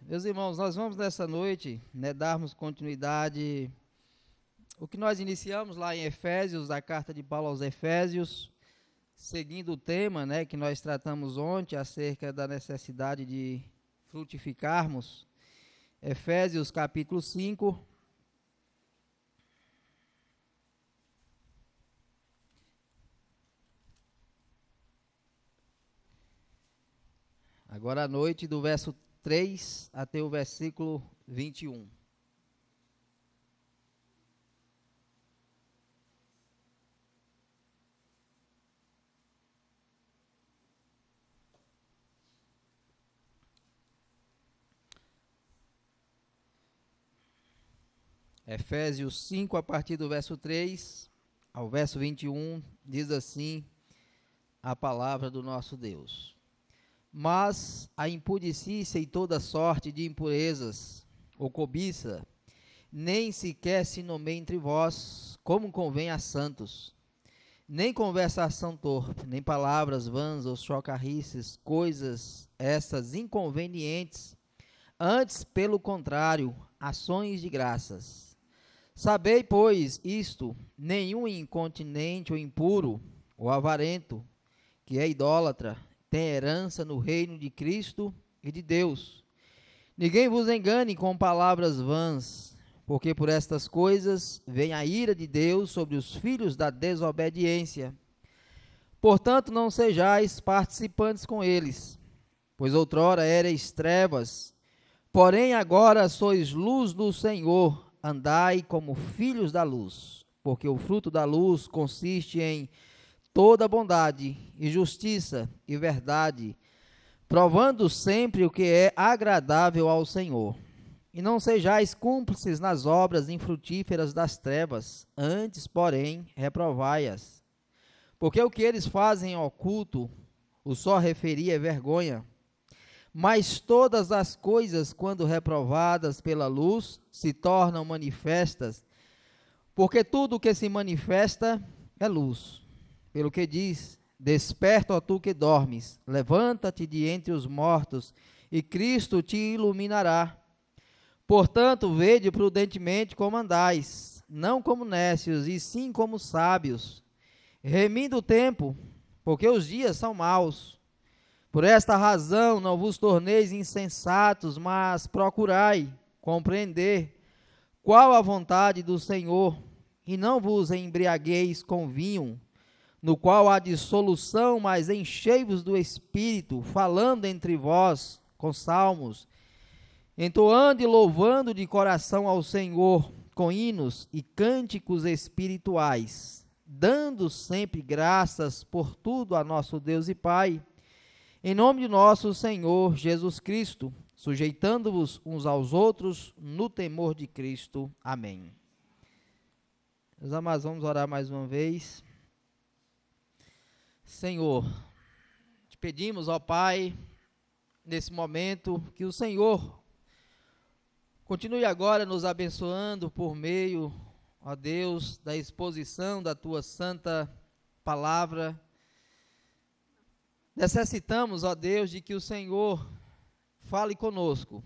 Meus irmãos, nós vamos nessa noite, darmos continuidade o que nós iniciamos lá em Efésios, a carta de Paulo aos Efésios, seguindo o tema, que nós tratamos ontem acerca da necessidade de frutificarmos. Efésios capítulo 5. Agora à noite, do verso 3 até o versículo 21. Efésios 5, a partir do verso 3 ao verso 21, diz assim a palavra do nosso Deus. Mas a impudicícia e toda sorte de impurezas, ou cobiça, nem sequer se nomeia entre vós, como convém a santos, nem conversação torpe, nem palavras vãs ou chocarrices, coisas essas inconvenientes, antes, pelo contrário, ações de graças. Sabei, pois, isto: nenhum incontinente ou impuro, ou avarento, que é idólatra, tem herança no reino de Cristo e de Deus. Ninguém vos engane com palavras vãs, porque por estas coisas vem a ira de Deus sobre os filhos da desobediência. Portanto, não sejais participantes com eles, pois outrora erais trevas, porém agora sois luz do Senhor. Andai como filhos da luz, porque o fruto da luz consiste em toda bondade e justiça e verdade, provando sempre o que é agradável ao Senhor. E não sejais cúmplices nas obras infrutíferas das trevas, antes, porém, reprovai-as. Porque o que eles fazem em oculto, o só referia é vergonha. Mas todas as coisas, quando reprovadas pela luz, se tornam manifestas, porque tudo o que se manifesta é luz. Pelo que diz: desperta, ó tu que dormes, levanta-te de entre os mortos, e Cristo te iluminará. Portanto, vede prudentemente como andais, não como nécios, e sim como sábios, remindo o tempo, porque os dias são maus. Por esta razão não vos torneis insensatos, mas procurai compreender qual a vontade do Senhor, e não vos embriagueis com vinho, no qual há dissolução, mas enchei-vos do Espírito, falando entre vós com salmos, entoando e louvando de coração ao Senhor, com hinos e cânticos espirituais, dando sempre graças por tudo a nosso Deus e Pai, em nome de nosso Senhor Jesus Cristo, sujeitando-vos uns aos outros no temor de Cristo. Amém. Meus amados, vamos orar mais uma vez. Senhor, te pedimos, ó Pai, nesse momento, que o Senhor continue agora nos abençoando por meio, ó Deus, da exposição da Tua santa palavra. Necessitamos, ó Deus, de que o Senhor fale conosco,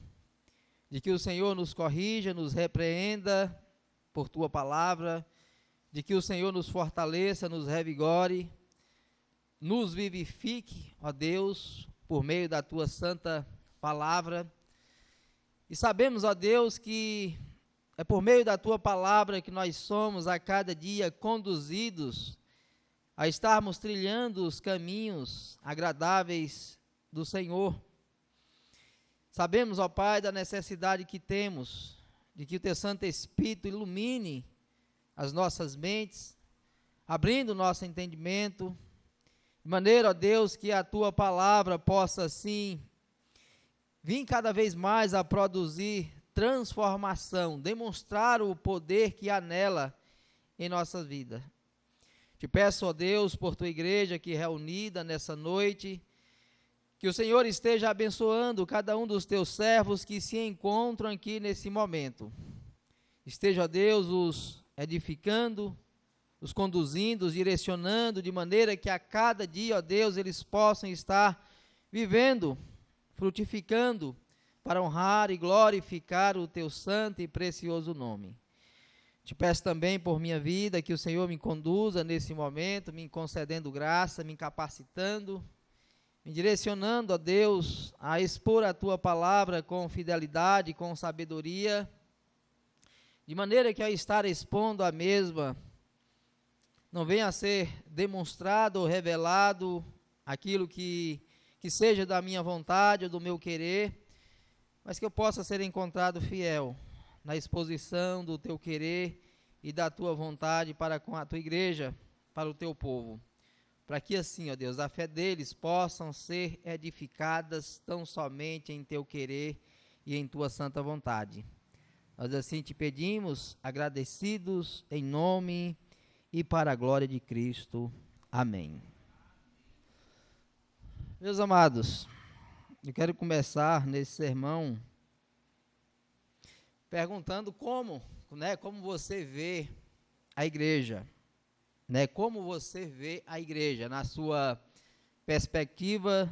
de que o Senhor nos corrija, nos repreenda por Tua palavra, de que o Senhor nos fortaleça, nos revigore, nos vivifique, ó Deus, por meio da Tua santa palavra. E sabemos, ó Deus, que é por meio da Tua palavra que nós somos a cada dia conduzidos a estarmos trilhando os caminhos agradáveis do Senhor. Sabemos, ó Pai, da necessidade que temos de que o Teu Santo Espírito ilumine as nossas mentes, abrindo o nosso entendimento, de maneira, ó Deus, que a Tua palavra possa, assim, vir cada vez mais a produzir transformação, demonstrar o poder que há nela em nossa vida. Te peço, ó Deus, por Tua igreja aqui reunida nessa noite, que o Senhor esteja abençoando cada um dos Teus servos que se encontram aqui nesse momento. Esteja, ó Deus, os edificando, os conduzindo, os direcionando, de maneira que a cada dia, ó Deus, eles possam estar vivendo, frutificando, para honrar e glorificar o teu santo e precioso nome. Te peço também por minha vida que o Senhor me conduza nesse momento, me concedendo graça, me capacitando, me direcionando, ó Deus, a expor a tua palavra com fidelidade, com sabedoria, de maneira que ao estar expondo a mesma, não venha a ser demonstrado ou revelado aquilo que seja da minha vontade ou do meu querer, mas que eu possa ser encontrado fiel na exposição do teu querer e da tua vontade para com a tua igreja, para o teu povo, para que assim, ó Deus, a fé deles possam ser edificadas tão somente em teu querer e em tua santa vontade. Nós assim te pedimos, agradecidos em nome e para a glória de Cristo. Amém. Meus amados, eu quero começar nesse sermão perguntando como você vê a igreja, como você vê a igreja na sua perspectiva,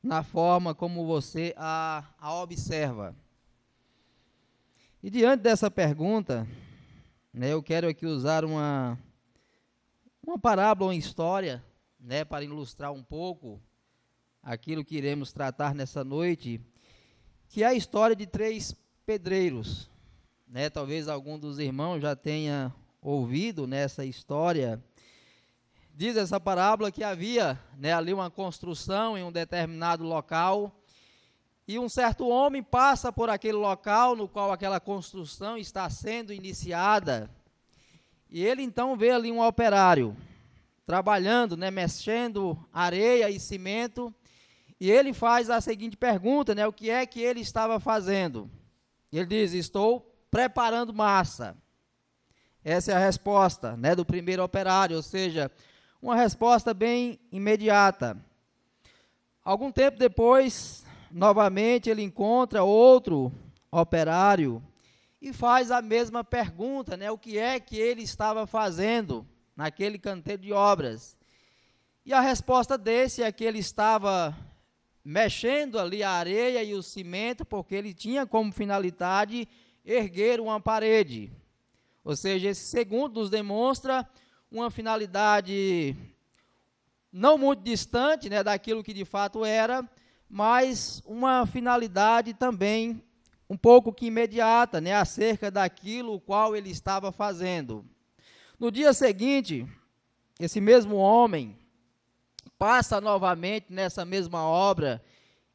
na forma como você a observa. E diante dessa pergunta, eu quero aqui usar uma parábola, uma história, para ilustrar um pouco aquilo que iremos tratar nessa noite, que é a história de 3 pedreiros. Talvez algum dos irmãos já tenha ouvido nessa história. Diz essa parábola que havia ali uma construção em um determinado local, e um certo homem passa por aquele local no qual aquela construção está sendo iniciada, e ele então vê ali um operário trabalhando, mexendo areia e cimento, e ele faz a seguinte pergunta, o que é que ele estava fazendo? Ele diz: estou preparando massa. Essa é a resposta, do primeiro operário, ou seja, uma resposta bem imediata. Algum tempo depois, novamente ele encontra outro operário e faz a mesma pergunta, o que é que ele estava fazendo naquele canteiro de obras. E a resposta desse é que ele estava mexendo ali a areia e o cimento, porque ele tinha como finalidade erguer uma parede. Ou seja, esse segundo nos demonstra uma finalidade não muito distante, daquilo que de fato era, mas uma finalidade também um pouco que imediata, acerca daquilo qual ele estava fazendo. No dia seguinte, esse mesmo homem passa novamente nessa mesma obra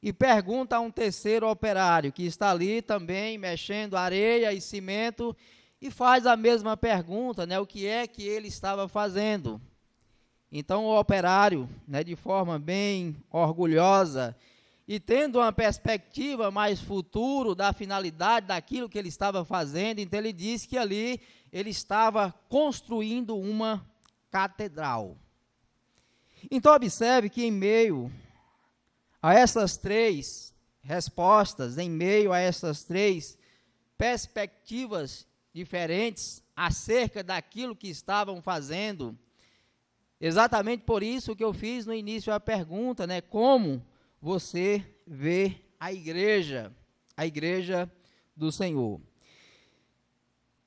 e pergunta a um terceiro operário, que está ali também mexendo areia e cimento, e faz a mesma pergunta, o que é que ele estava fazendo. Então o operário, de forma bem orgulhosa, e tendo uma perspectiva mais futuro da finalidade daquilo que ele estava fazendo, então ele diz que ali ele estava construindo uma catedral. Então observe que em meio a essas 3 respostas, em meio a essas 3 perspectivas diferentes acerca daquilo que estavam fazendo, exatamente por isso que eu fiz no início a pergunta, como você vê a igreja do Senhor.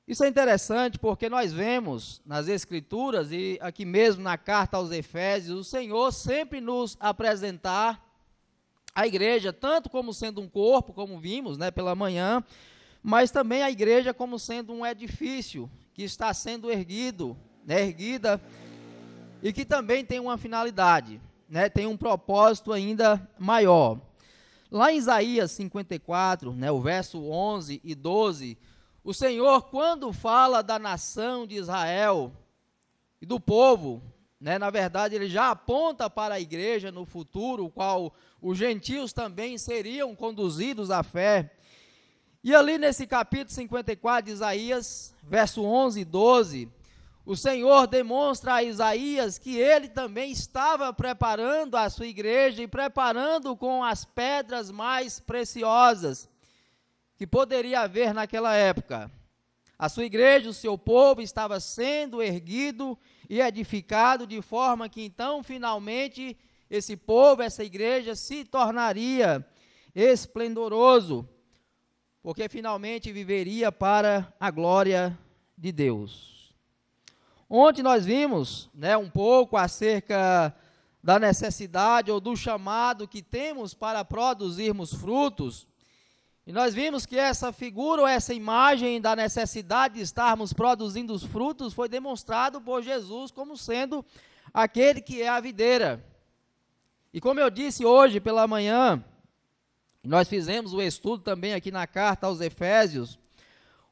Isso é interessante porque nós vemos nas Escrituras e aqui mesmo na carta aos Efésios, o Senhor sempre nos apresentar a igreja, tanto como sendo um corpo, como vimos pela manhã, mas também a igreja como sendo um edifício que está sendo erguida, e que também tem uma finalidade, tem um propósito ainda maior. Lá em Isaías 54, o verso 11 e 12, o Senhor, quando fala da nação de Israel e do povo, na verdade ele já aponta para a igreja no futuro, o qual os gentios também seriam conduzidos à fé. E ali nesse capítulo 54 de Isaías, verso 11 e 12, o Senhor demonstra a Isaías que ele também estava preparando a sua igreja e preparando com as pedras mais preciosas que poderia haver naquela época. A sua igreja, o seu povo estava sendo erguido e edificado de forma que então finalmente esse povo, essa igreja se tornaria esplendoroso porque finalmente viveria para a glória de Deus. Ontem nós vimos, um pouco acerca da necessidade ou do chamado que temos para produzirmos frutos. E nós vimos que essa figura ou essa imagem da necessidade de estarmos produzindo os frutos foi demonstrado por Jesus como sendo aquele que é a videira. E como eu disse hoje pela manhã, nós fizemos o estudo também aqui na carta aos Efésios,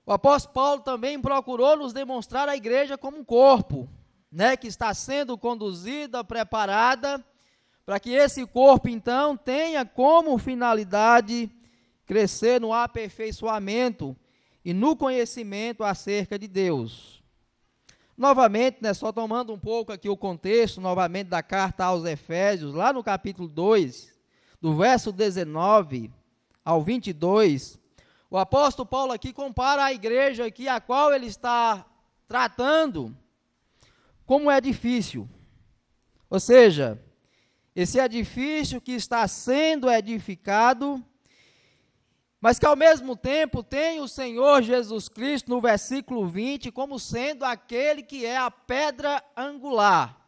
o apóstolo Paulo também procurou nos demonstrar a igreja como um corpo, que está sendo conduzida, preparada, para que esse corpo então tenha como finalidade crescer no aperfeiçoamento e no conhecimento acerca de Deus. Novamente, só tomando um pouco aqui o contexto, novamente da carta aos Efésios, lá no capítulo 2, do verso 19 ao 22, o apóstolo Paulo aqui compara a igreja aqui, a qual ele está tratando, como edifício. Ou seja, esse edifício que está sendo edificado, mas que ao mesmo tempo tem o Senhor Jesus Cristo no versículo 20 como sendo aquele que é a pedra angular.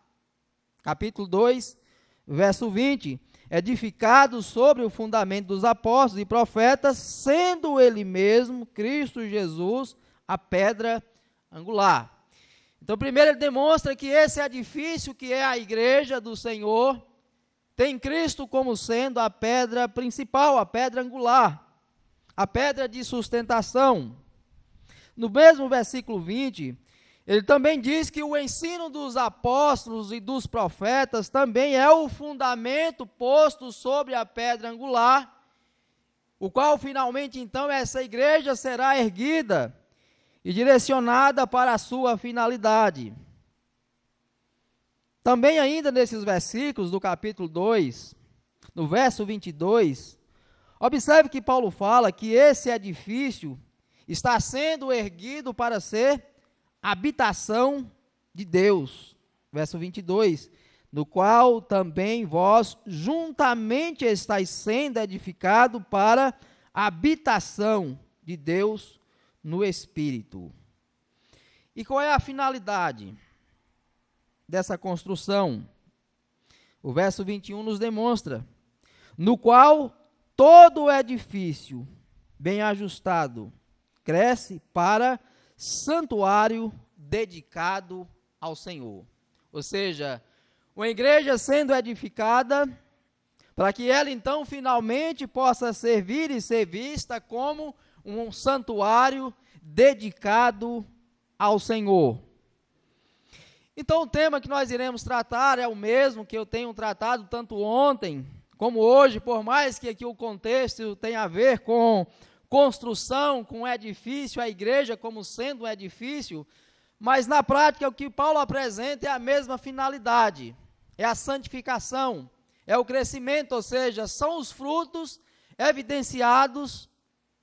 Capítulo 2, verso 20. Edificado sobre o fundamento dos apóstolos e profetas, sendo ele mesmo, Cristo Jesus, a pedra angular. Então, primeiro ele demonstra que esse edifício que é a igreja do Senhor, tem Cristo como sendo a pedra principal, a pedra angular, a pedra de sustentação. No mesmo versículo 20, ele também diz que o ensino dos apóstolos e dos profetas também é o fundamento posto sobre a pedra angular, o qual finalmente então essa igreja será erguida e direcionada para a sua finalidade. Também ainda nesses versículos do capítulo 2, no verso 22, observe que Paulo fala que esse edifício está sendo erguido para ser habitação de Deus. Verso 22, no qual também vós juntamente estáis sendo edificado para a habitação de Deus no Espírito. E qual é a finalidade dessa construção? O verso 21 nos demonstra, no qual todo o edifício bem ajustado cresce para santuário dedicado ao Senhor. Ou seja, uma igreja sendo edificada para que ela então finalmente possa servir e ser vista como um santuário dedicado ao Senhor. Então o tema que nós iremos tratar é o mesmo que eu tenho tratado tanto ontem como hoje, por mais que aqui o contexto tenha a ver com construção, com edifício, a igreja como sendo um edifício, mas na prática o que Paulo apresenta é a mesma finalidade, é a santificação, é o crescimento, ou seja, são os frutos evidenciados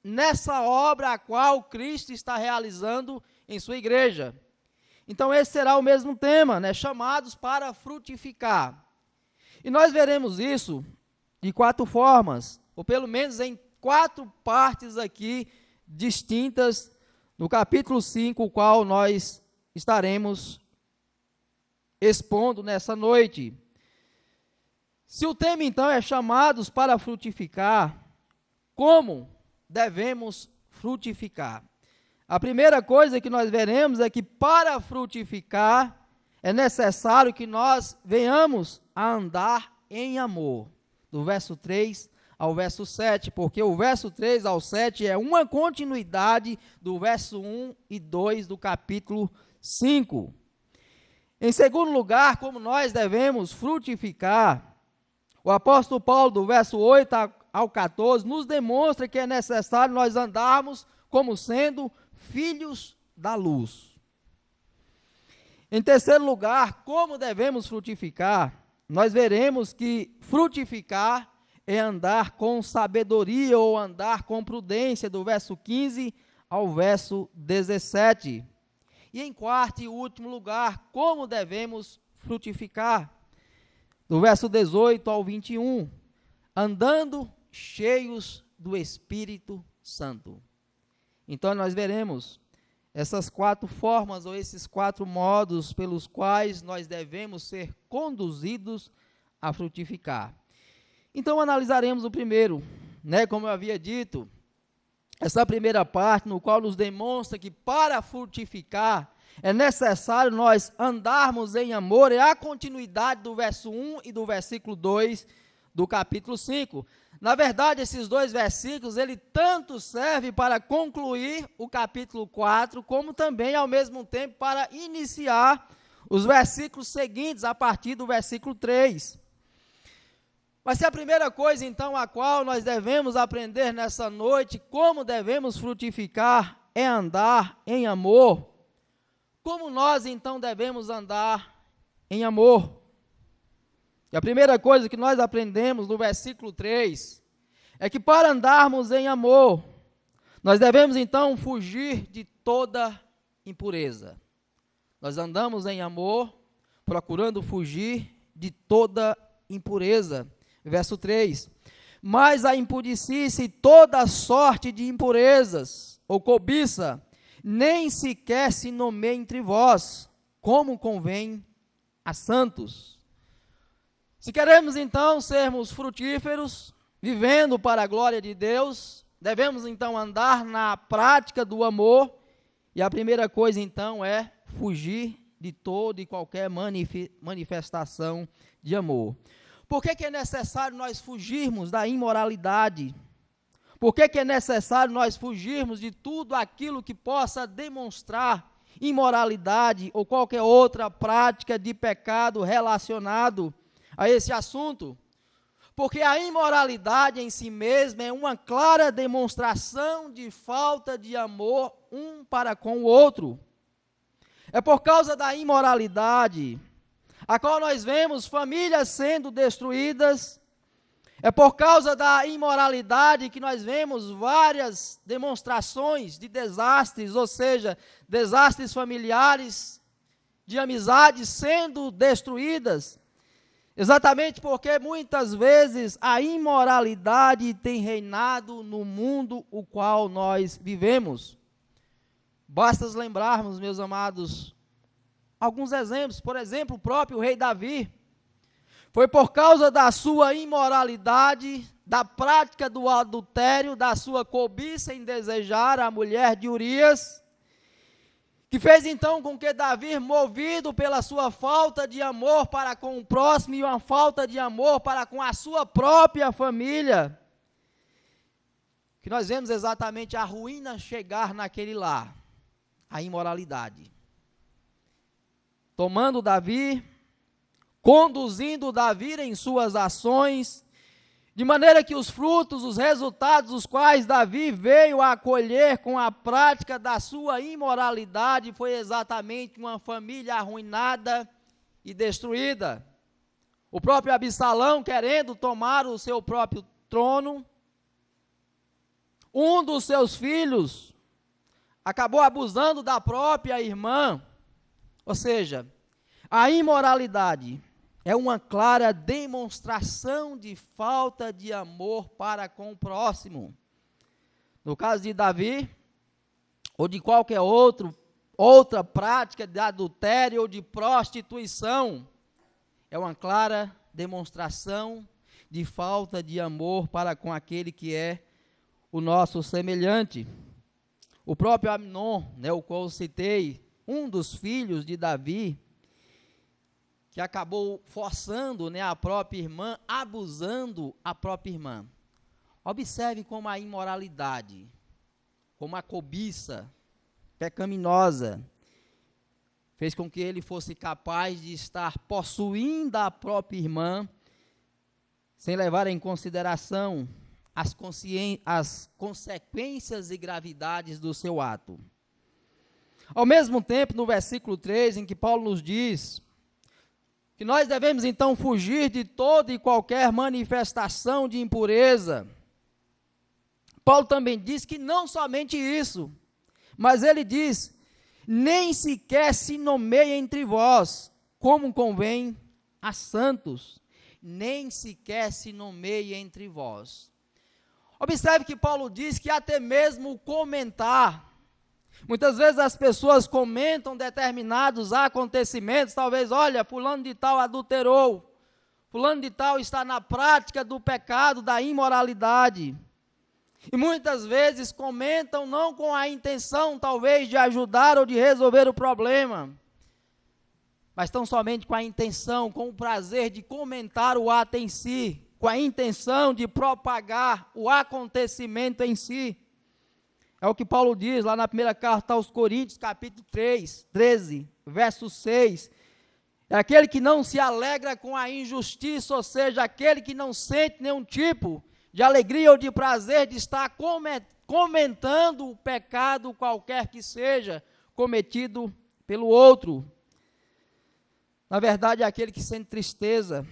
nessa obra a qual Cristo está realizando em sua igreja. Então esse será o mesmo tema, chamados para frutificar. E nós veremos isso de 4 formas, ou pelo menos em 4 partes aqui distintas no capítulo 5, o qual nós estaremos expondo nessa noite. Se o tema então é chamados para frutificar, como devemos frutificar? A primeira coisa que nós veremos é que para frutificar é necessário que nós venhamos a andar em amor. Do verso 3 ao verso 7, porque o verso 3 ao 7 é uma continuidade do verso 1 e 2 do capítulo 5. Em segundo lugar, como nós devemos frutificar, o apóstolo Paulo, do verso 8 ao 14, nos demonstra que é necessário nós andarmos como sendo filhos da luz. Em terceiro lugar, como devemos frutificar? Nós veremos que frutificar é andar com sabedoria ou andar com prudência, do verso 15 ao verso 17. E em quarto e último lugar, como devemos frutificar? Do verso 18 ao 21, andando cheios do Espírito Santo. Então nós veremos essas 4 formas ou esses 4 modos pelos quais nós devemos ser conduzidos a frutificar. Então analisaremos o primeiro, como eu havia dito, essa primeira parte no qual nos demonstra que para frutificar é necessário nós andarmos em amor, é a continuidade do verso 1 e do versículo 2 do capítulo 5. Na verdade, esses 2 versículos, ele tanto serve para concluir o capítulo 4, como também, ao mesmo tempo, para iniciar os versículos seguintes, a partir do versículo 3. Mas se a primeira coisa, então, a qual nós devemos aprender nessa noite, como devemos frutificar, é andar em amor, como nós, então, devemos andar em amor? E a primeira coisa que nós aprendemos no versículo 3 é que para andarmos em amor, nós devemos então fugir de toda impureza. Nós andamos em amor, procurando fugir de toda impureza. Verso 3: mas a impudicícia e toda sorte de impurezas, ou cobiça, nem sequer se nomeia entre vós, como convém a santos. Se queremos então sermos frutíferos, vivendo para a glória de Deus, devemos então andar na prática do amor, e a primeira coisa então é fugir de toda e qualquer manifestação de amor. Por que é necessário nós fugirmos da imoralidade? Por que é necessário nós fugirmos de tudo aquilo que possa demonstrar imoralidade ou qualquer outra prática de pecado relacionado a esse assunto? Porque a imoralidade em si mesma é uma clara demonstração de falta de amor um para com o outro. É por causa da imoralidade a qual nós vemos famílias sendo destruídas. É por causa da imoralidade que nós vemos várias demonstrações de desastres, ou seja, desastres familiares, de amizades sendo destruídas. Exatamente porque muitas vezes a imoralidade tem reinado no mundo o qual nós vivemos. Basta lembrarmos, meus amados, alguns exemplos. Por exemplo, o próprio rei Davi. Foi por causa da sua imoralidade, da prática do adultério, da sua cobiça em desejar a mulher de Urias, que fez então com que Davi, movido pela sua falta de amor para com o próximo e uma falta de amor para com a sua própria família, que nós vemos exatamente a ruína chegar naquele lar, a imoralidade. Tomando Davi, conduzindo Davi em suas ações, de maneira que os frutos, os resultados, os quais Davi veio a colher com a prática da sua imoralidade, foi exatamente uma família arruinada e destruída. O próprio Absalão, querendo tomar o seu próprio trono, um dos seus filhos acabou abusando da própria irmã. Ou seja, a imoralidade é uma clara demonstração de falta de amor para com o próximo. No caso de Davi, ou de qualquer outra prática de adultério ou de prostituição, é uma clara demonstração de falta de amor para com aquele que é o nosso semelhante. O próprio Amnon, o qual eu citei, um dos filhos de Davi, que acabou forçando a própria irmã, abusando a própria irmã. Observe como a imoralidade, como a cobiça pecaminosa, fez com que ele fosse capaz de estar possuindo a própria irmã, sem levar em consideração as consequências e gravidades do seu ato. Ao mesmo tempo, no versículo 3, em que Paulo nos diz que nós devemos então fugir de toda e qualquer manifestação de impureza, Paulo também diz que não somente isso, mas ele diz, nem sequer se nomeia entre vós, como convém a santos, nem sequer se nomeia entre vós. Observe que Paulo diz que até mesmo comentar. Muitas vezes as pessoas comentam determinados acontecimentos, talvez, olha, fulano de tal adulterou, fulano de tal está na prática do pecado, da imoralidade. E muitas vezes comentam não com a intenção, talvez, de ajudar ou de resolver o problema, mas tão somente com a intenção, com o prazer de comentar o ato em si, com a intenção de propagar o acontecimento em si. É o que Paulo diz lá na primeira carta aos Coríntios, capítulo 13, verso 6. É aquele que não se alegra com a injustiça, ou seja, aquele que não sente nenhum tipo de alegria ou de prazer de estar comentando o pecado qualquer que seja cometido pelo outro. Na verdade, é aquele que sente tristeza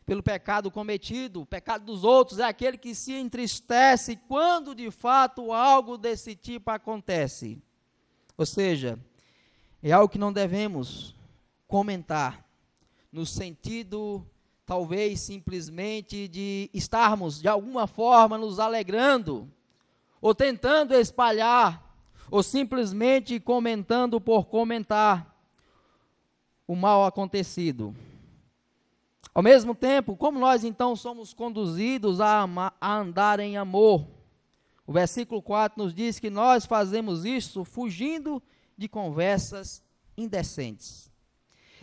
pelo pecado cometido, o pecado dos outros, é aquele que se entristece quando de fato algo desse tipo acontece. Ou seja, é algo que não devemos comentar, no sentido, talvez, simplesmente de estarmos, de alguma forma, nos alegrando, ou tentando espalhar, ou simplesmente comentando por comentar o mal acontecido. Ao mesmo tempo, como nós então somos conduzidos a andar em amor? O versículo 4 nos diz que nós fazemos isso fugindo de conversas indecentes.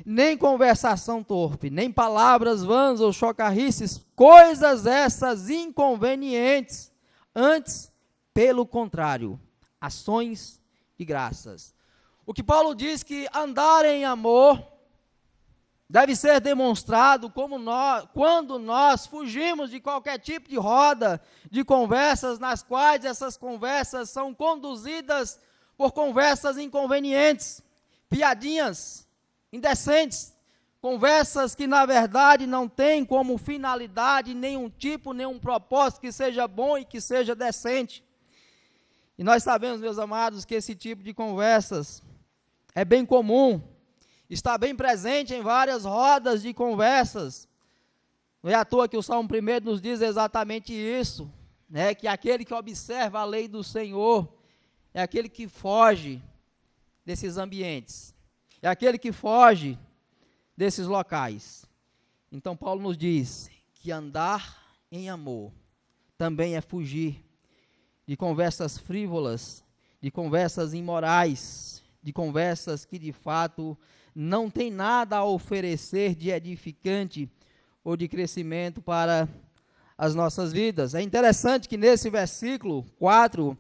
Nem conversação torpe, nem palavras vãs ou chocarrices, coisas essas inconvenientes, antes, pelo contrário, ações de graças. O que Paulo diz que andar em amor deve ser demonstrado quando nós fugimos de qualquer tipo de roda de conversas, nas quais essas conversas são conduzidas por conversas inconvenientes, piadinhas, indecentes, conversas que na verdade não têm como finalidade nenhum tipo, nenhum propósito que seja bom e que seja decente. E nós sabemos, meus amados, que esse tipo de conversas é bem comum, está bem presente em várias rodas de conversas. Não é à toa que o Salmo 1 nos diz exatamente isso, né? Que aquele que observa a lei do Senhor é aquele que foge desses ambientes, é aquele que foge desses locais. Então Paulo nos diz que andar em amor também é fugir de conversas frívolas, de conversas imorais, de conversas que de fato não tem nada a oferecer de edificante ou de crescimento para as nossas vidas. É interessante que nesse versículo 4,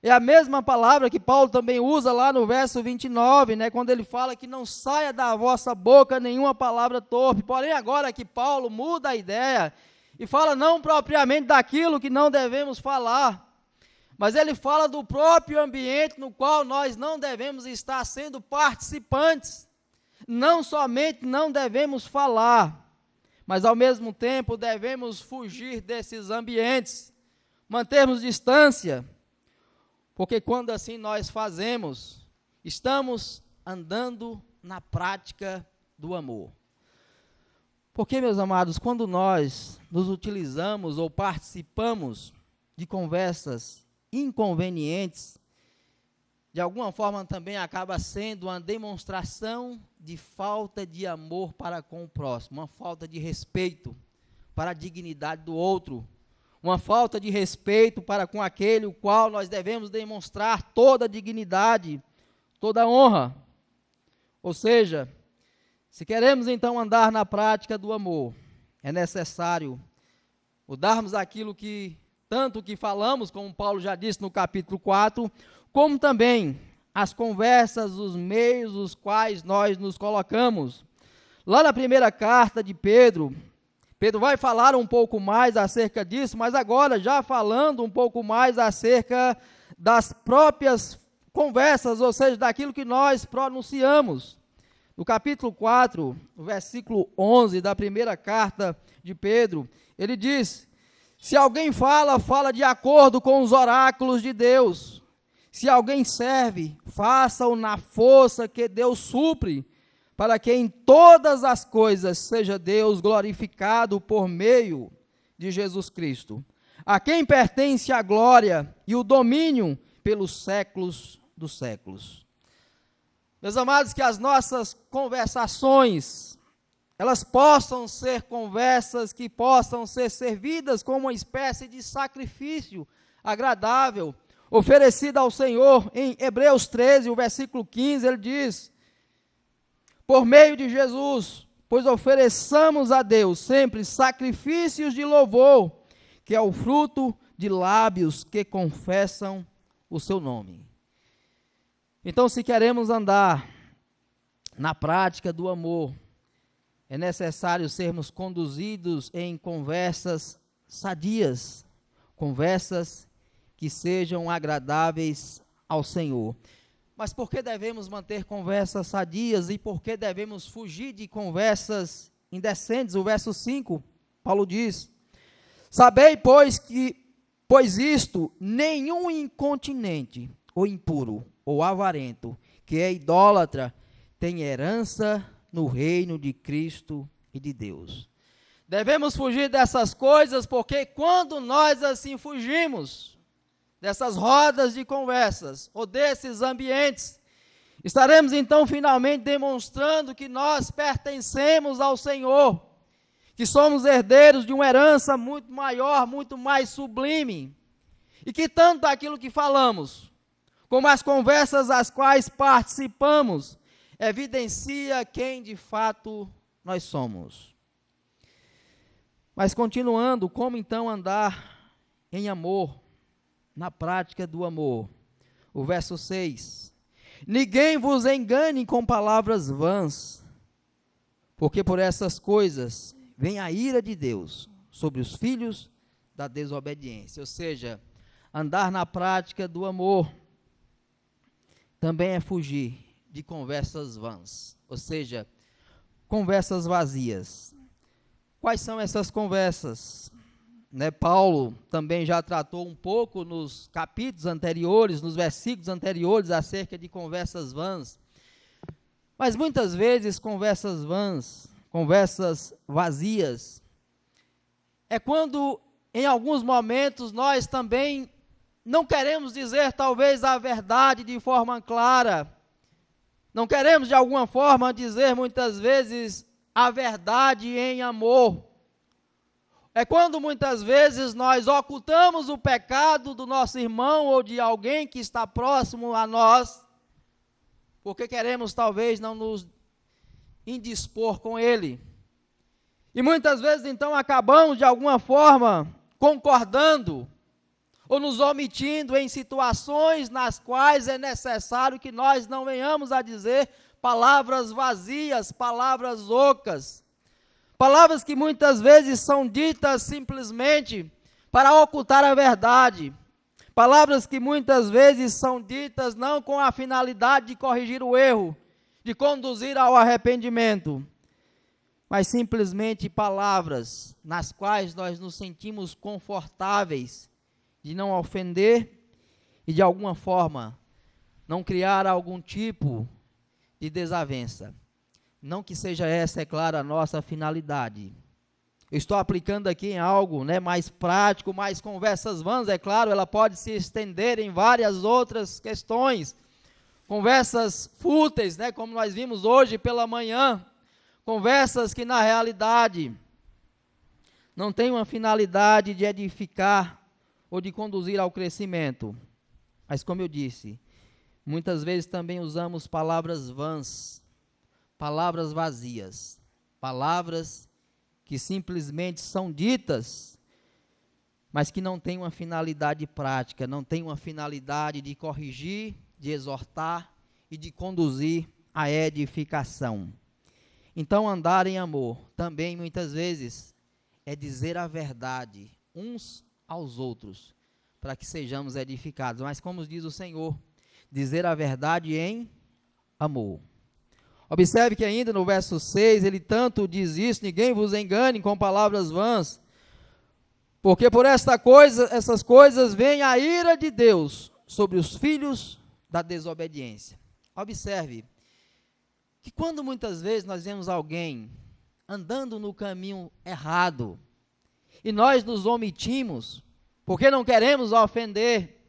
é a mesma palavra que Paulo também usa lá no verso 29, né, quando ele fala que não saia da vossa boca nenhuma palavra torpe. Porém, agora que Paulo muda a ideia e fala não propriamente daquilo que não devemos falar, mas ele fala do próprio ambiente no qual nós não devemos estar sendo participantes. Não somente não devemos falar, mas ao mesmo tempo devemos fugir desses ambientes, mantermos distância, porque quando assim nós fazemos, estamos andando na prática do amor. Porque, meus amados, quando nós nos utilizamos ou participamos de conversas inconvenientes, de alguma forma também acaba sendo uma demonstração de falta de amor para com o próximo, uma falta de respeito para a dignidade do outro, uma falta de respeito para com aquele o qual nós devemos demonstrar toda a dignidade, toda a honra. Ou seja, se queremos então andar na prática do amor, é necessário mudarmos aquilo que, tanto que falamos, como Paulo já disse no capítulo 4, como também as conversas, os meios os quais nós nos colocamos. Lá na primeira carta de Pedro vai falar um pouco mais acerca disso, mas agora já falando um pouco mais acerca das próprias conversas, ou seja, daquilo que nós pronunciamos. No capítulo 4, no versículo 11 da primeira carta de Pedro, ele diz: se alguém fala de acordo com os oráculos de Deus. Se alguém serve, faça-o na força que Deus supre, para que em todas as coisas seja Deus glorificado por meio de Jesus Cristo. a quem pertence a glória e o domínio pelos séculos dos séculos. Meus amados, que as nossas conversações, elas possam ser conversas que possam ser servidas como uma espécie de sacrifício agradável, oferecido ao Senhor. Em Hebreus 13, o versículo 15, ele diz: por meio de Jesus, pois ofereçamos a Deus sempre sacrifícios de louvor, que é o fruto de lábios que confessam o seu nome. Então, se queremos andar na prática do amor, é necessário sermos conduzidos em conversas sadias, conversas que sejam agradáveis ao Senhor. Mas por que devemos manter conversas sadias e por que devemos fugir de conversas indecentes? O verso 5, Paulo diz: sabei, pois isto, nenhum incontinente ou impuro ou avarento, que é idólatra, tem herança no reino de Cristo e de Deus. Devemos fugir dessas coisas, porque quando nós assim fugimos dessas rodas de conversas, ou desses ambientes, estaremos então finalmente demonstrando que nós pertencemos ao Senhor, que somos herdeiros de uma herança muito maior, muito mais sublime, e que tanto aquilo que falamos, como as conversas às quais participamos, evidencia quem de fato nós somos. Mas continuando, como então andar em amor, na prática do amor? O verso 6: ninguém vos engane com palavras vãs, porque por essas coisas vem a ira de Deus sobre os filhos da desobediência. Ou seja, andar na prática do amor também é fugir de conversas vãs, ou seja, conversas vazias. Quais são essas conversas? Paulo também já tratou um pouco nos capítulos anteriores, nos versículos anteriores, acerca de conversas vãs. Mas muitas vezes conversas vãs, conversas vazias, é quando em alguns momentos nós também não queremos dizer talvez a verdade de forma clara, não queremos de alguma forma dizer muitas vezes a verdade em amor. É quando muitas vezes nós ocultamos o pecado do nosso irmão ou de alguém que está próximo a nós, porque queremos talvez não nos indispor com ele. E muitas vezes então acabamos de alguma forma concordando ou nos omitindo em situações nas quais é necessário que nós não venhamos a dizer palavras vazias, palavras ocas, palavras que muitas vezes são ditas simplesmente para ocultar a verdade, palavras que muitas vezes são ditas não com a finalidade de corrigir o erro, de conduzir ao arrependimento, mas simplesmente palavras nas quais nós nos sentimos confortáveis de não ofender e de alguma forma não criar algum tipo de desavença. Não que seja essa, é claro, a nossa finalidade. Eu estou aplicando aqui em algo mais prático, mais conversas vãs, é claro, ela pode se estender em várias outras questões. Conversas fúteis, como nós vimos hoje pela manhã, conversas que na realidade não têm uma finalidade de edificar ou de conduzir ao crescimento. Mas como eu disse, muitas vezes também usamos palavras vãs, palavras vazias, palavras que simplesmente são ditas, mas que não têm uma finalidade prática, não têm uma finalidade de corrigir, de exortar e de conduzir à edificação. Então, andar em amor também muitas vezes é dizer a verdade uns aos outros, para que sejamos edificados. Mas como diz o Senhor, dizer a verdade em amor. Observe que ainda no verso 6, ele tanto diz isso: ninguém vos engane com palavras vãs, porque por essas coisas vem a ira de Deus sobre os filhos da desobediência. Observe que quando muitas vezes nós vemos alguém andando no caminho errado, e nós nos omitimos, porque não queremos ofender,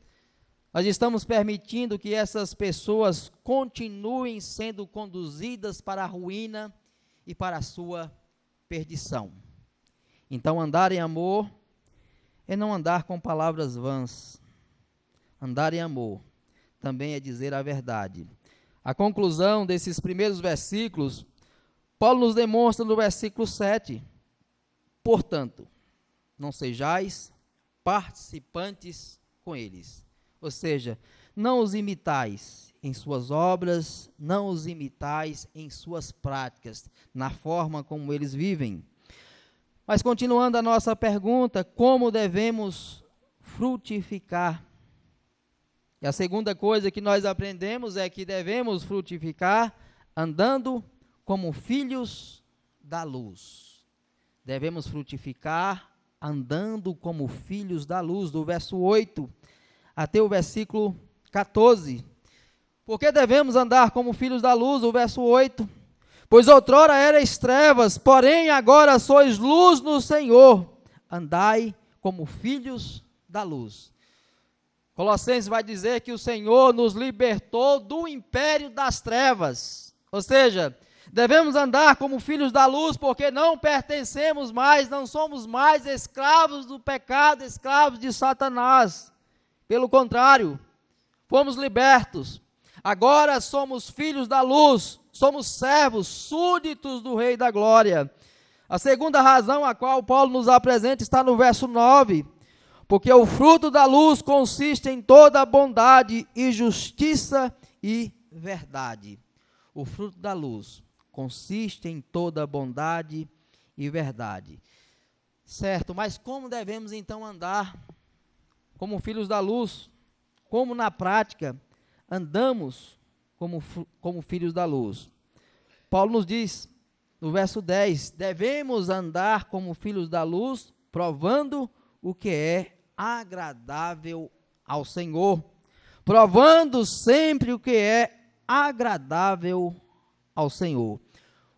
nós estamos permitindo que essas pessoas continuem sendo conduzidas para a ruína e para a sua perdição. Então, andar em amor é não andar com palavras vãs. Andar em amor também é dizer a verdade. A conclusão desses primeiros versículos, Paulo nos demonstra no versículo 7. Portanto, não sejais participantes com eles. Ou seja, não os imitais em suas obras, não os imitais em suas práticas, na forma como eles vivem. Mas continuando a nossa pergunta, como devemos frutificar? E a segunda coisa que nós aprendemos é que devemos frutificar andando como filhos da luz. Devemos frutificar andando como filhos da luz, do verso 8 até o versículo 14. Por que devemos andar como filhos da luz? O verso 8. Pois outrora erais trevas, porém agora sois luz no Senhor. Andai como filhos da luz. Colossenses vai dizer que o Senhor nos libertou do império das trevas. Ou seja, devemos andar como filhos da luz, porque não pertencemos mais, não somos mais escravos do pecado, escravos de Satanás. Pelo contrário, fomos libertos. Agora somos filhos da luz, somos servos, súditos do Rei da Glória. A segunda razão a qual Paulo nos apresenta está no verso 9. Porque o fruto da luz consiste em toda bondade e justiça e verdade. O fruto da luz consiste em toda bondade e verdade. Certo, mas como devemos então andar como filhos da luz? Como na prática andamos como filhos da luz? Paulo nos diz no verso 10, devemos andar como filhos da luz, provando o que é agradável ao Senhor, provando sempre o que é agradável ao Senhor.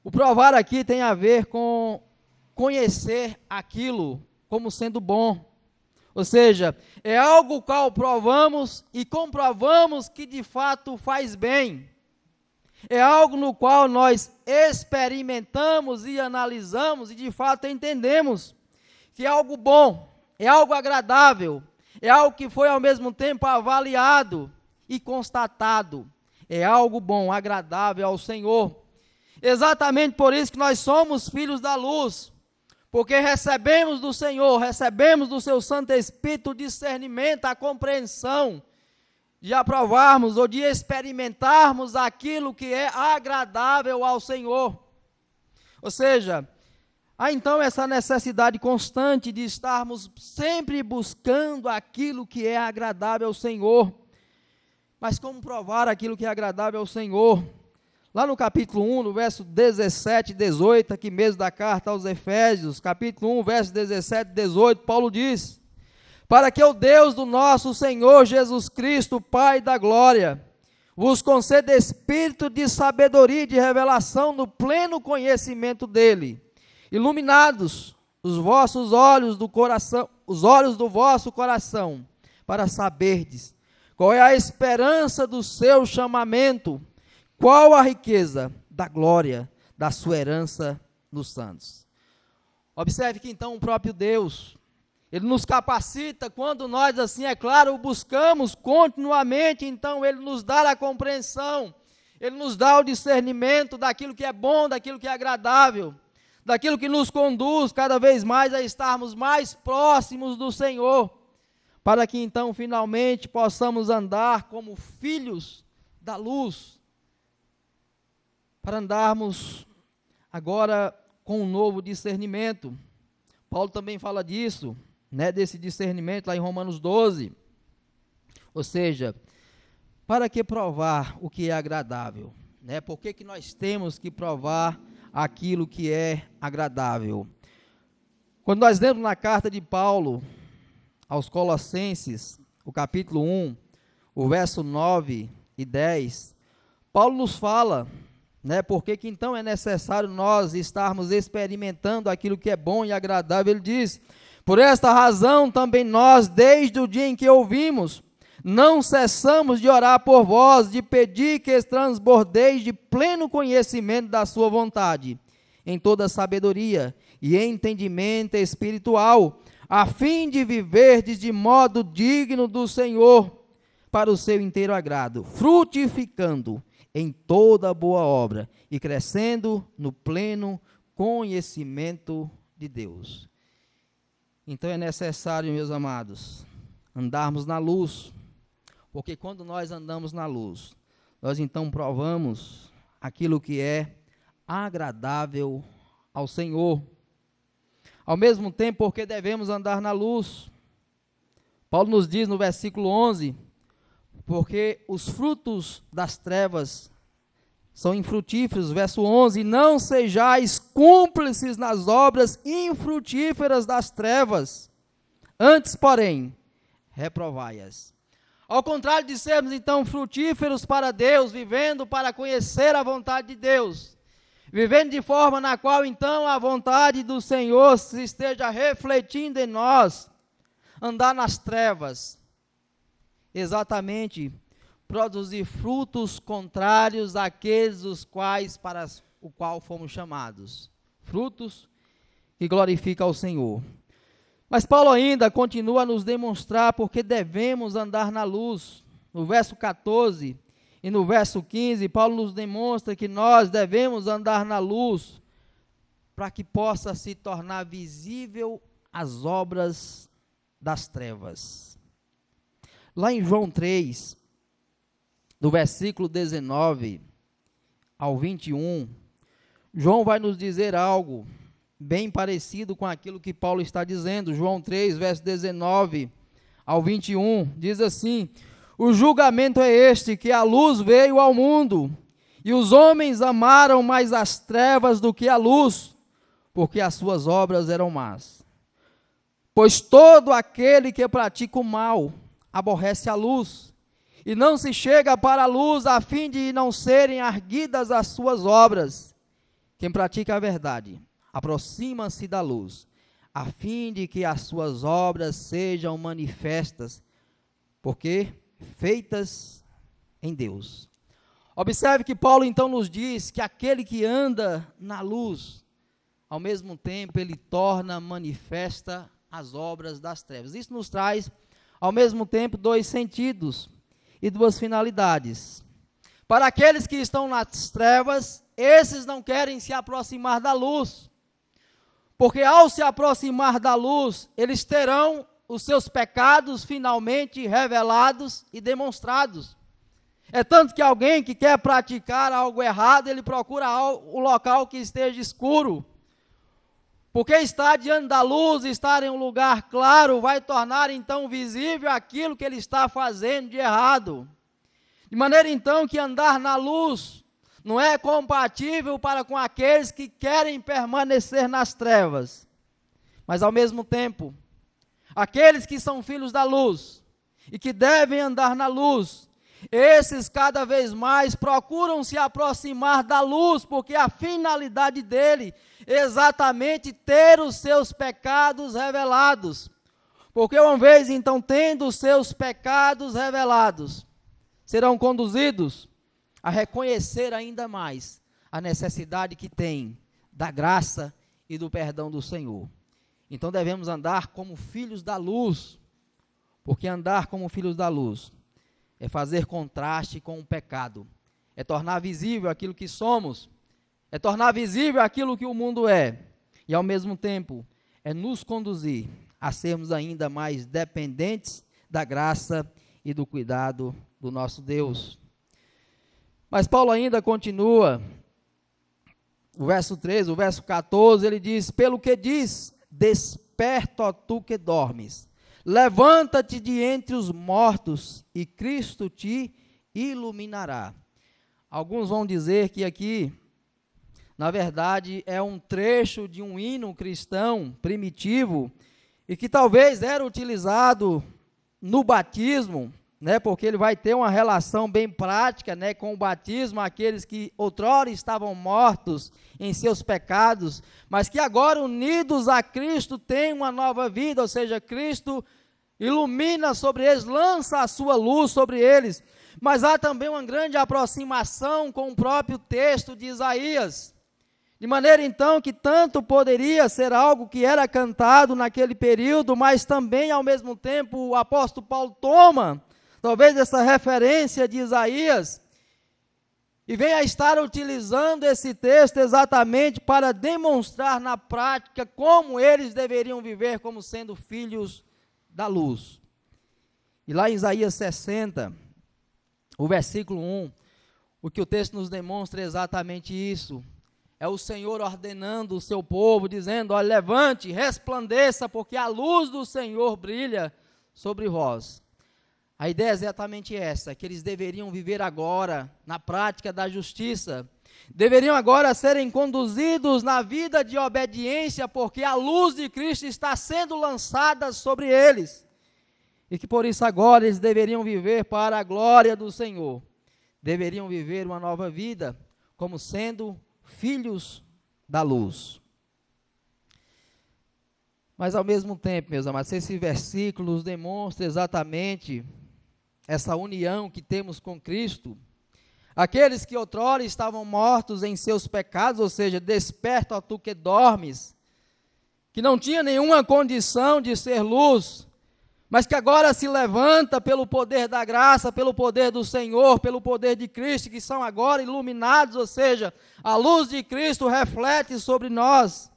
O provar aqui tem a ver com conhecer aquilo como sendo bom, ou seja, é algo qual provamos e comprovamos que de fato faz bem, é algo no qual nós experimentamos e analisamos e de fato entendemos que é algo bom, é algo agradável, é algo que foi ao mesmo tempo avaliado e constatado. É algo bom, agradável ao Senhor. Exatamente por isso que nós somos filhos da luz, porque recebemos do Senhor, recebemos do seu Santo Espírito o discernimento, a compreensão de aprovarmos ou de experimentarmos aquilo que é agradável ao Senhor. Ou seja, há então essa necessidade constante de estarmos sempre buscando aquilo que é agradável ao Senhor. Mas como provar aquilo que é agradável ao Senhor? Lá no capítulo 1, no verso 17 e 18, aqui mesmo da carta aos Efésios, capítulo 1, verso 17 e 18, Paulo diz: para que o Deus do nosso Senhor Jesus Cristo, Pai da glória, vos conceda espírito de sabedoria e de revelação no pleno conhecimento dele, iluminados os vossos olhos do coração, os olhos do vosso coração, para saberdes qual é a esperança do seu chamamento, qual a riqueza da glória da sua herança nos santos. Observe que então o próprio Deus, Ele nos capacita quando nós, assim é claro, o buscamos continuamente, então Ele nos dá a compreensão, Ele nos dá o discernimento daquilo que é bom, daquilo que é agradável, daquilo que nos conduz cada vez mais a estarmos mais próximos do Senhor, para que então finalmente possamos andar como filhos da luz, para andarmos agora com um novo discernimento. Paulo também fala disso, desse discernimento lá em Romanos 12, ou seja, para que provar o que é agradável? Por que nós temos que provar aquilo que é agradável? Quando nós lemos na carta de Paulo aos Colossenses, o capítulo 1, o verso 9 e 10, Paulo nos fala, por que então é necessário nós estarmos experimentando aquilo que é bom e agradável. Ele diz: Por esta razão, também nós, desde o dia em que ouvimos, não cessamos de orar por vós, de pedir que transbordeis de pleno conhecimento da sua vontade, em toda sabedoria e entendimento espiritual, a fim de viverdes de modo digno do Senhor, para o seu inteiro agrado, frutificando em toda boa obra e crescendo no pleno conhecimento de Deus. Então é necessário, meus amados, andarmos na luz, porque quando nós andamos na luz, nós então provamos aquilo que é agradável ao Senhor. Ao mesmo tempo, porque devemos andar na luz, Paulo nos diz no versículo 11, porque os frutos das trevas são infrutíferos, verso 11, não sejais cúmplices nas obras infrutíferas das trevas, antes, porém, reprovai-as. Ao contrário de sermos, então, frutíferos para Deus, vivendo para conhecer a vontade de Deus, vivendo de forma na qual, então, a vontade do Senhor se esteja refletindo em nós, andar nas trevas, exatamente, produzir frutos contrários àqueles os quais, para o qual fomos chamados, frutos que glorificam ao Senhor. Mas Paulo ainda continua a nos demonstrar porque devemos andar na luz. No verso 14 e no verso 15, Paulo nos demonstra que nós devemos andar na luz para que possa se tornar visível as obras das trevas. Lá em João 3, do versículo 19 ao 21, João vai nos dizer algo bem parecido com aquilo que Paulo está dizendo. João 3, verso 19 ao 21, diz assim: o julgamento é este, que a luz veio ao mundo, e os homens amaram mais as trevas do que a luz, porque as suas obras eram más. Pois todo aquele que pratica o mal aborrece a luz, e não se chega para a luz, a fim de não serem arguidas as suas obras. Quem pratica a verdade aproxima-se da luz, a fim de que as suas obras sejam manifestas, porque feitas em Deus. Observe que Paulo então nos diz que aquele que anda na luz, ao mesmo tempo ele torna manifesta as obras das trevas. Isso nos traz, ao mesmo tempo, dois sentidos e duas finalidades. Para aqueles que estão nas trevas, esses não querem se aproximar da luz, porque ao se aproximar da luz, eles terão os seus pecados finalmente revelados e demonstrados. É tanto que alguém que quer praticar algo errado, ele procura o local que esteja escuro, porque estar diante da luz, estar em um lugar claro, vai tornar então visível aquilo que ele está fazendo de errado. De maneira então que andar na luz não é compatível para com aqueles que querem permanecer nas trevas. Mas ao mesmo tempo, aqueles que são filhos da luz e que devem andar na luz, esses cada vez mais procuram se aproximar da luz, porque a finalidade dele é exatamente ter os seus pecados revelados. Porque uma vez então tendo os seus pecados revelados, serão conduzidos a reconhecer ainda mais a necessidade que tem da graça e do perdão do Senhor. Então devemos andar como filhos da luz, porque andar como filhos da luz é fazer contraste com o pecado, é tornar visível aquilo que somos, é tornar visível aquilo que o mundo é, e ao mesmo tempo é nos conduzir a sermos ainda mais dependentes da graça e do cuidado do nosso Deus. Mas Paulo ainda continua, o verso 13, o verso 14, ele diz: pelo que diz, desperta, ó tu que dormes, levanta-te de entre os mortos, e Cristo te iluminará. Alguns vão dizer que aqui, na verdade, é um trecho de um hino cristão primitivo, e que talvez era utilizado no batismo, né, porque ele vai ter uma relação bem prática, né, com o batismo, aqueles que outrora estavam mortos em seus pecados, mas que agora unidos a Cristo têm uma nova vida, ou seja, Cristo ilumina sobre eles, lança a sua luz sobre eles. Mas há também uma grande aproximação com o próprio texto de Isaías, de maneira então que tanto poderia ser algo que era cantado naquele período, mas também ao mesmo tempo o apóstolo Paulo toma talvez essa referência de Isaías e vem a estar utilizando esse texto exatamente para demonstrar na prática como eles deveriam viver como sendo filhos da luz. E lá em Isaías 60, o versículo 1, o que o texto nos demonstra é exatamente isso. É o Senhor ordenando o seu povo, dizendo: olha, levante, resplandeça, porque a luz do Senhor brilha sobre vós. A ideia é exatamente essa, que eles deveriam viver agora na prática da justiça, deveriam agora serem conduzidos na vida de obediência, porque a luz de Cristo está sendo lançada sobre eles, e que por isso agora eles deveriam viver para a glória do Senhor, deveriam viver uma nova vida, como sendo filhos da luz. Mas ao mesmo tempo, meus amados, esse versículo nos demonstra exatamente essa união que temos com Cristo. Aqueles que outrora estavam mortos em seus pecados, ou seja, desperta, ó tu que dormes, que não tinha nenhuma condição de ser luz, mas que agora se levanta pelo poder da graça, pelo poder do Senhor, pelo poder de Cristo, que são agora iluminados, ou seja, a luz de Cristo reflete sobre nós.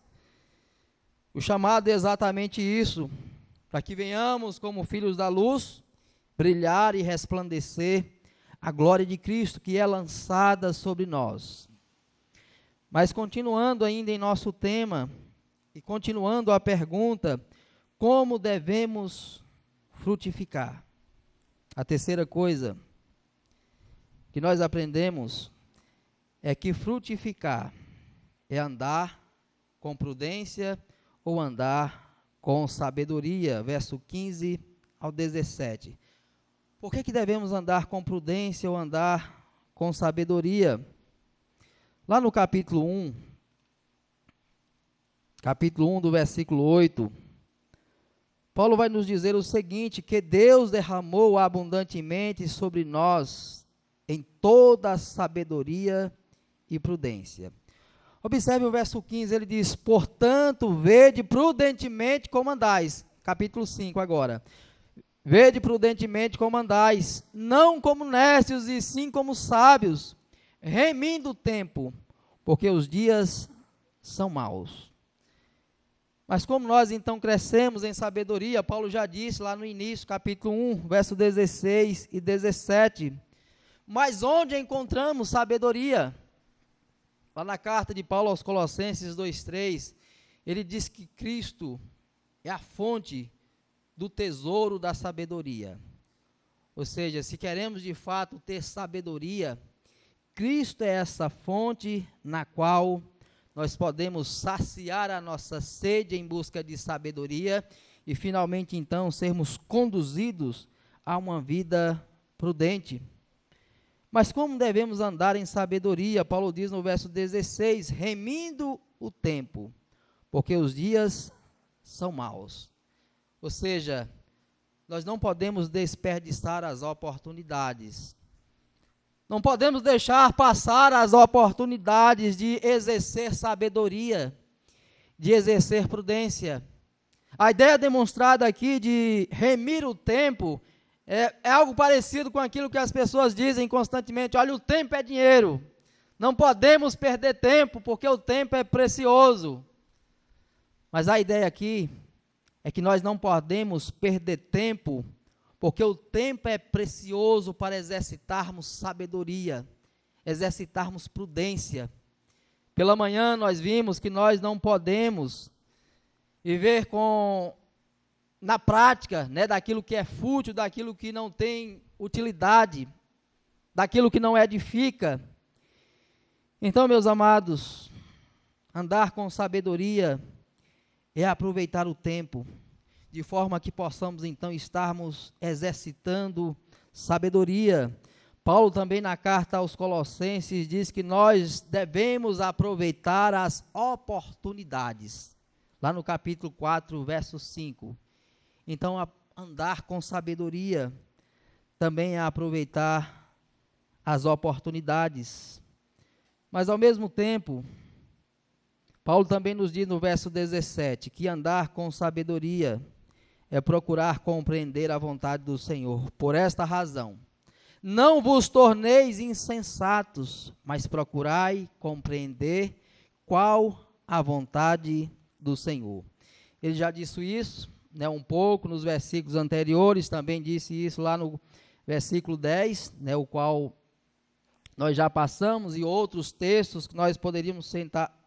O chamado é exatamente isso, para que venhamos como filhos da luz, brilhar e resplandecer a glória de Cristo que é lançada sobre nós. Mas continuando ainda em nosso tema, e continuando a pergunta, como devemos frutificar? A terceira coisa que nós aprendemos é que frutificar é andar com prudência ou andar com sabedoria, verso 15 ao 17. Por que devemos andar com prudência ou andar com sabedoria? Lá no capítulo 1 do versículo 8, Paulo vai nos dizer o seguinte, que Deus derramou abundantemente sobre nós em toda a sabedoria e prudência. Observe o verso 15, ele diz: portanto, vede prudentemente como andais. Capítulo 5 agora. Vede prudentemente como andais, não como necios, e sim como sábios, remindo o tempo, porque os dias são maus. Mas como nós então crescemos em sabedoria, Paulo já disse lá no início, capítulo 1, verso 16 e 17, mas onde encontramos sabedoria? Lá na carta de Paulo aos Colossenses 2:3, ele diz que Cristo é a fonte do tesouro da sabedoria. Ou seja, se queremos de fato ter sabedoria, Cristo é essa fonte na qual nós podemos saciar a nossa sede em busca de sabedoria e finalmente então sermos conduzidos a uma vida prudente. Mas como devemos andar em sabedoria? Paulo diz no verso 16, remindo o tempo, porque os dias são maus. Ou seja, nós não podemos desperdiçar as oportunidades. Não podemos deixar passar as oportunidades de exercer sabedoria, de exercer prudência. A ideia demonstrada aqui de remir o tempo é algo parecido com aquilo que as pessoas dizem constantemente: olha, o tempo é dinheiro. Não podemos perder tempo, porque o tempo é precioso. Mas a ideia aqui é que nós não podemos perder tempo, porque o tempo é precioso para exercitarmos sabedoria, exercitarmos prudência. Pela manhã nós vimos que nós não podemos viver na prática, né, daquilo que é fútil, daquilo que não tem utilidade, daquilo que não edifica. Então, meus amados, andar com sabedoria é aproveitar o tempo, de forma que possamos então estarmos exercitando sabedoria. Paulo também na carta aos Colossenses diz que nós devemos aproveitar as oportunidades. Lá no capítulo 4, verso 5. Então, andar com sabedoria também é aproveitar as oportunidades. Mas ao mesmo tempo, Paulo também nos diz no verso 17, que andar com sabedoria é procurar compreender a vontade do Senhor. Por esta razão, não vos torneis insensatos, mas procurai compreender qual a vontade do Senhor. Ele já disse isso, né, um pouco nos versículos anteriores, também disse isso lá no versículo 10, né, o qual nós já passamos, e outros textos que nós poderíamos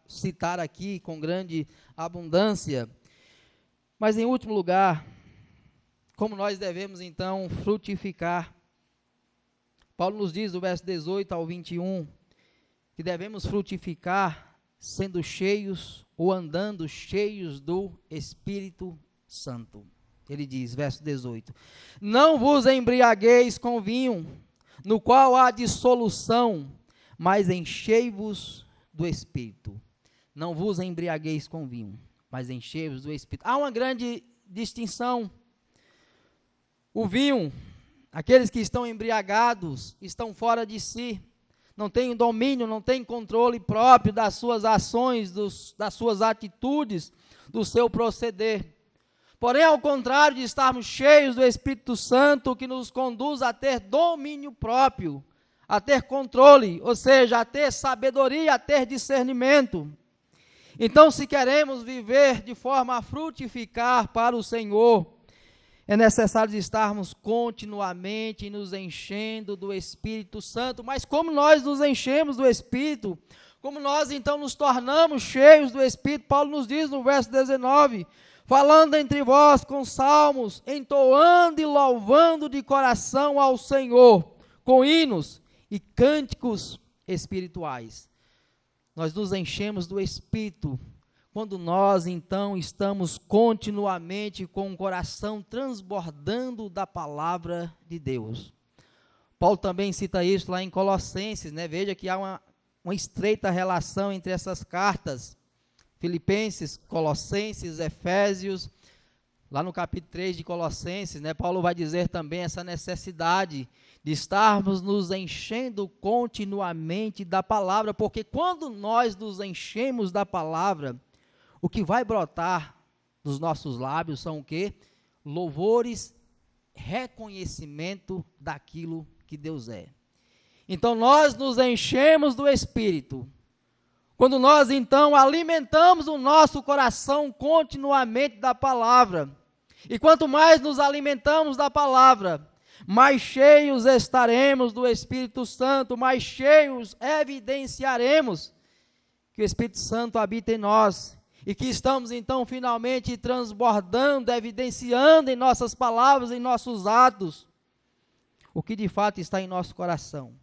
citar aqui com grande abundância. Mas em último lugar, como nós devemos então frutificar? Paulo nos diz no verso 18 ao 21, que devemos frutificar sendo cheios ou andando cheios do Espírito Santo. Ele diz, verso 18, não vos embriagueis com vinho, no qual há dissolução, mas enchei-vos do Espírito. Não vos embriagueis com vinho, mas enchei-vos do Espírito. Há uma grande distinção. O vinho, aqueles que estão embriagados, estão fora de si, não têm domínio, não têm controle próprio das suas ações, das suas atitudes, do seu proceder. Porém, ao contrário de estarmos cheios do Espírito Santo, que nos conduz a ter domínio próprio, a ter controle, ou seja, a ter sabedoria, a ter discernimento. Então, se queremos viver de forma a frutificar para o Senhor, é necessário estarmos continuamente nos enchendo do Espírito Santo. Mas como nós nos enchemos do Espírito, como nós então nos tornamos cheios do Espírito, Paulo nos diz no verso 19, falando entre vós com salmos, entoando e louvando de coração ao Senhor, com hinos e cânticos espirituais. Nós nos enchemos do Espírito quando nós, então, estamos continuamente com o coração transbordando da palavra de Deus. Paulo também cita isso lá em Colossenses, né? Veja que há uma estreita relação entre essas cartas, Filipenses, Colossenses, Efésios, lá no capítulo 3 de Colossenses, né? Paulo vai dizer também essa necessidade de estarmos nos enchendo continuamente da palavra, porque quando nós nos enchemos da palavra, o que vai brotar dos nossos lábios são o quê? Louvores, reconhecimento daquilo que Deus é. Então nós nos enchemos do Espírito. Quando nós então alimentamos o nosso coração continuamente da palavra. E quanto mais nos alimentamos da palavra, mais cheios estaremos do Espírito Santo, mais cheios evidenciaremos que o Espírito Santo habita em nós. E que estamos então finalmente transbordando, evidenciando em nossas palavras, em nossos atos, o que de fato está em nosso coração.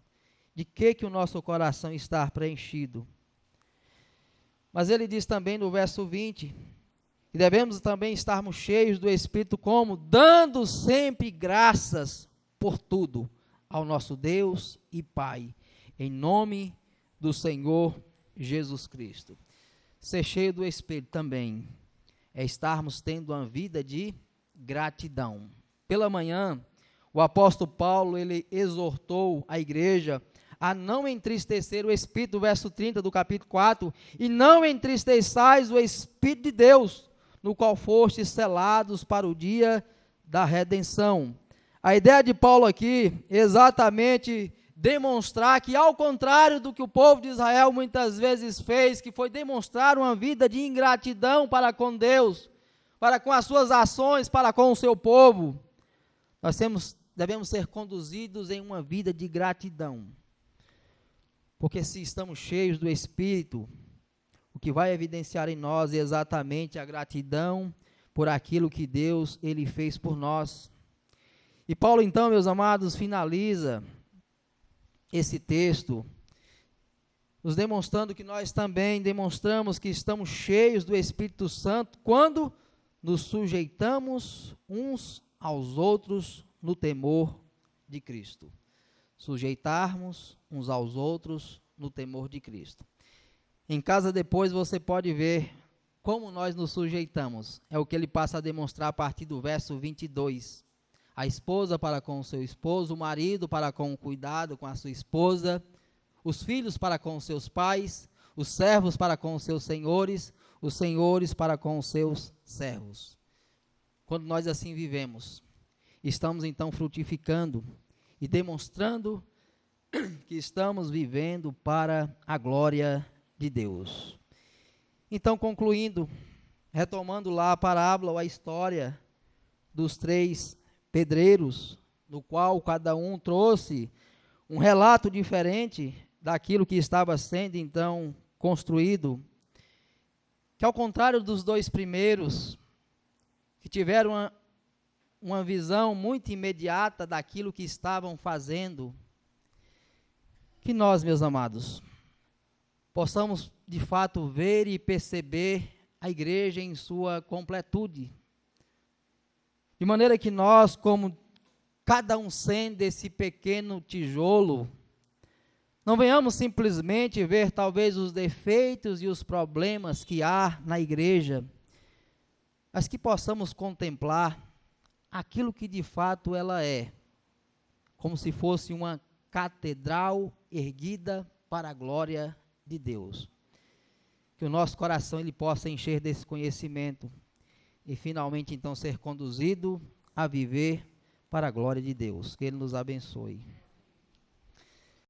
De que o nosso coração está preenchido. Mas ele diz também no verso 20, que devemos também estarmos cheios do Espírito como? Dando sempre graças por tudo ao nosso Deus e Pai, em nome do Senhor Jesus Cristo. Ser cheio do Espírito também é estarmos tendo uma vida de gratidão. Pela manhã, o apóstolo Paulo, ele exortou a igreja a não entristecer o Espírito, verso 30 do capítulo 4, e não entristeçais o Espírito de Deus, no qual fostes selados para o dia da redenção. A ideia de Paulo aqui é exatamente demonstrar que, ao contrário do que o povo de Israel muitas vezes fez, que foi demonstrar uma vida de ingratidão para com Deus, para com as suas ações, para com o seu povo, nós devemos ser conduzidos em uma vida de gratidão, porque se estamos cheios do Espírito, o que vai evidenciar em nós é exatamente a gratidão por aquilo que Deus, ele fez por nós. E Paulo então, meus amados, finaliza esse texto, nos demonstrando que nós também demonstramos que estamos cheios do Espírito Santo quando nos sujeitamos uns aos outros no temor de Cristo. Sujeitarmos uns aos outros no temor de Cristo. Em casa depois você pode ver como nós nos sujeitamos. É o que ele passa a demonstrar a partir do verso 22. A esposa para com o seu esposo, o marido para com o cuidado com a sua esposa, os filhos para com os seus pais, os servos para com os seus senhores, os senhores para com os seus servos. Quando nós assim vivemos, estamos então frutificando e demonstrando que estamos vivendo para a glória de Deus. Então, concluindo, retomando lá a parábola ou a história dos 3 pedreiros, no qual cada um trouxe um relato diferente daquilo que estava sendo então construído, que ao contrário dos 2 primeiros, que tiveram uma visão muito imediata daquilo que estavam fazendo, que nós, meus amados, possamos de fato ver e perceber a igreja em sua completude, de maneira que nós, como cada um sendo esse pequeno tijolo, não venhamos simplesmente ver talvez os defeitos e os problemas que há na igreja, mas que possamos contemplar aquilo que de fato ela é, como se fosse uma catedral erguida para a glória de Deus. Que o nosso coração ele possa encher desse conhecimento e finalmente então ser conduzido a viver para a glória de Deus. Que Ele nos abençoe.